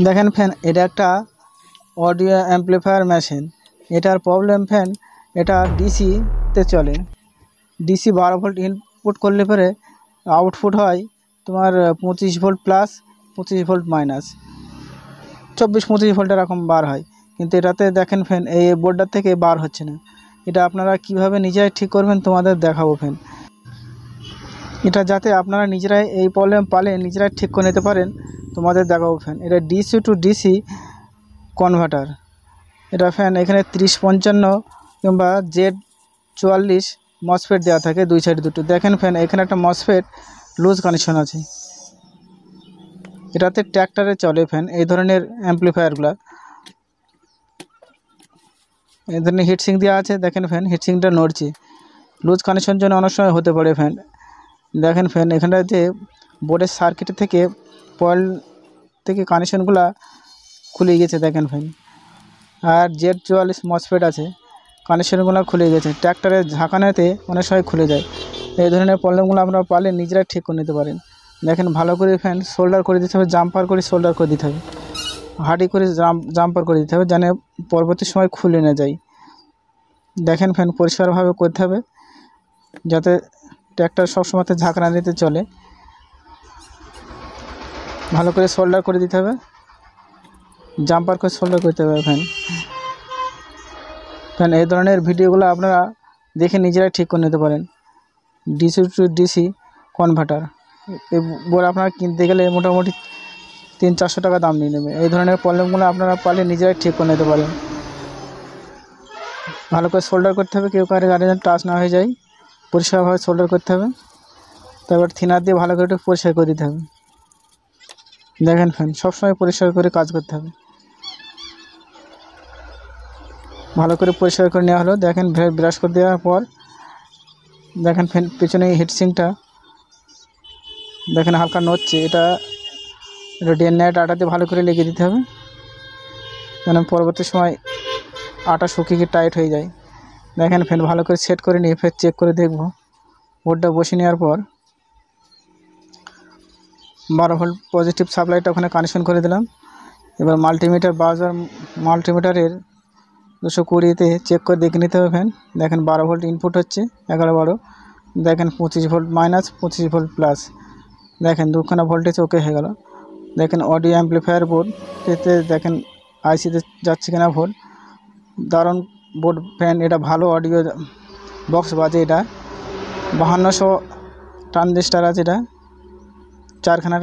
দেখেন ফ্যান, এটা একটা অডিও অ্যাম্পলিফায়ার মেশিন। এটার প্রবলেম ফ্যান, এটা ডিসিতে চলে। ডিসি 12 ভোল্ট ইনপুট করলে পরে আউটপুট হয় তোমার 25 volt plus, 25 volt minus, 24-25 volt এরকম বার হয়। কিন্তু এটাতে দেখেন ফ্যান, এই বোর্ডটার থেকে বার হচ্ছে না। এটা আপনারা কিভাবে নিজেরাই ঠিক করবেন তোমাদের দেখাবো ফ্যান। এটা যাতে আপনারা নিজেরাই এই প্রবলেম পালে নিজেরাই ঠিক করে নিতে পারেন তোমাদের দেখাবো ফ্যান। এটা ডিসি টু ডিসি কনভার্টার। এটা ফ্যান এখানে 30-55 কিংবা Z44 মসফেট দেওয়া থাকে দুই সাইড দুটো। দেখেন ফ্যান, এখানে একটা মসফেট লুজ কানেকশন আছে। এটাতে ট্র্যাক্টরে চলে ফ্যান এই ধরনের অ্যাম্পলিফায়ারগুলো। এই ধরনের হিটসিং দেওয়া আছে। দেখেন ফ্যান, হিটসিংটা নড়ছে, লুজ কানেকশন জন্য অনেক সময় হতে পারে ফ্যান। দেখেন ফ্যান, এখানটাতে বোর্ডের সার্কিট থেকে পয়েল থেকে কানেকশনগুলো খুলে গেছে। দেখেন ফ্যান, আর Z44 মসফেট আছে, কানেকশনগুলো খুলে গেছে। ট্র্যাক্টরের ঝাঁকানোতে অনেক সময় খুলে যায়। এই ধরনের প্রবলেমগুলো আপনারা পারলে নিজেরা ঠিক করে নিতে পারেন। দেখেন, ভালো করে ফ্যান সোল্ডার করে দিতে হবে, জাম্পার করে সোল্ডার করে দিতে হবে, হার্ডি করে জাম্পার করে দিতে হবে, যেন পরবর্তী সময় খুলে না যায়। দেখেন ফ্যান, পরিষ্কারভাবে করতে হবে যাতে ট্র্যাক্টর সবসময় ঝাঁকনা দিতে চলে। ভালো করে সোল্ডার করে দিতে হবে, জাম্পার করে সোল্ডার করতে হবে ফ্যান। ফ্যান, এই ধরনের ভিডিওগুলো আপনারা দেখে নিজেরাই ঠিক করে নিতে পারেন। ডিসি টু ডিসি কনভার্টার এই বোর্ড আপনারা কিনতে গেলে মোটামুটি 300-400 টাকা দাম নিয়ে নেবে। এই ধরনের প্রবলেমগুলো আপনারা পারলে নিজেরাই ঠিক করে নিতে পারেন। ভালো করে সোল্ডার করতে হবে, কেউ কারো গাড়ি যেন টাচ না হয়ে যায়। পরিষ্কারভাবে সোল্ডার করতে হবে, তারপর থিনার দিয়ে ভালো করে একটু পরিষ্কার করে দিতে হবে। দেখেন ফ্যান, সবসময় পরিষ্কার করে কাজ করতে হবে। ভালো করে পরিষ্কার করে নেওয়া হলো। দেখেন, ব্রাশ করে দেওয়ার পর দেখেন ফ্যান পেছনে হিটসিংটা দেখেন হালকা নড়ছে। এটা ডে নাইট আটা দিয়ে ভালো করে লেগে দিতে হবে, যেন পরবর্তী সময় আটা শুকিয়ে টাইট হয়ে যায়। দেখেন ফ্যান, ভালো করে সেট করে নিয়ে ফের চেক করে দেখব। বোর্ডটা বসিয়ে নেওয়ার পর 12 ভোল্ট পজিটিভ সাপ্লাইটা ওখানে কানেকশন করে দিলাম। এবার মাল্টিমিটার বাজার মাল্টিমিটারের 220-তে চেক করে দেখে নিতে হবে ফ্যান। দেখেন 12 ভোল্ট ইনপুট হচ্ছে, 11-12। দেখেন 25 ভোল্ট মাইনাস, 25 ভোল্ট প্লাস। দেখেন দুখানা ভোল্টেজ ওকে হয়ে গেল। দেখেন অডিও অ্যাম্পলিফায়ার বোর্ড, এতে দেখেন আইসিতে যাচ্ছে কিনা ভোল্ট। দারুণ বোর্ড ফ্যান, এটা ভালো অডিও বক্স বাজে। এটা 5200 ট্রানজিস্টার আছে, এটা 4খানা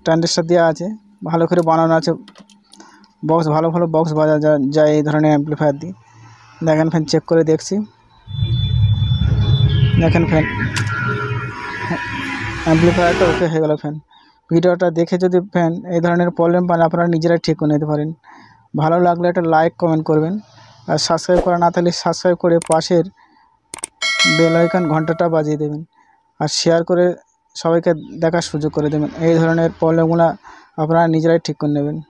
ট্রানজিস্টার দেওয়া আছে, ভালো করে বানানো আছে বক্স। ভালো ভালো বক্স বাজা যায় এই ধরনের অ্যাম্পলিফায়ার দিয়ে। দেখেন ফ্যান, চেক করে দেখছি। দেখেন ফ্যান, অ্যাম্পলিফায়ারটা ওকে হয়ে গেল ফ্যান। ভিডিওটা দেখে যদি ফ্যান এই ধরনের প্রবলেম পান, আপনারা নিজেরাই ঠিক করে নিতে পারেন। ভালো লাগলে একটা লাইক কমেন্ট করবেন, আর সাবস্ক্রাইব করা না থাকলে সাবস্ক্রাইব করে পাশের বেল আইকন ঘন্টাটা বাজিয়ে দেবেন, আর শেয়ার করে সবাইকে দেখার সুযোগ করে দেবেন। এই ধরনের প্রবলেমগুলো আপনারা নিজেরাই ঠিক করে নেবেন।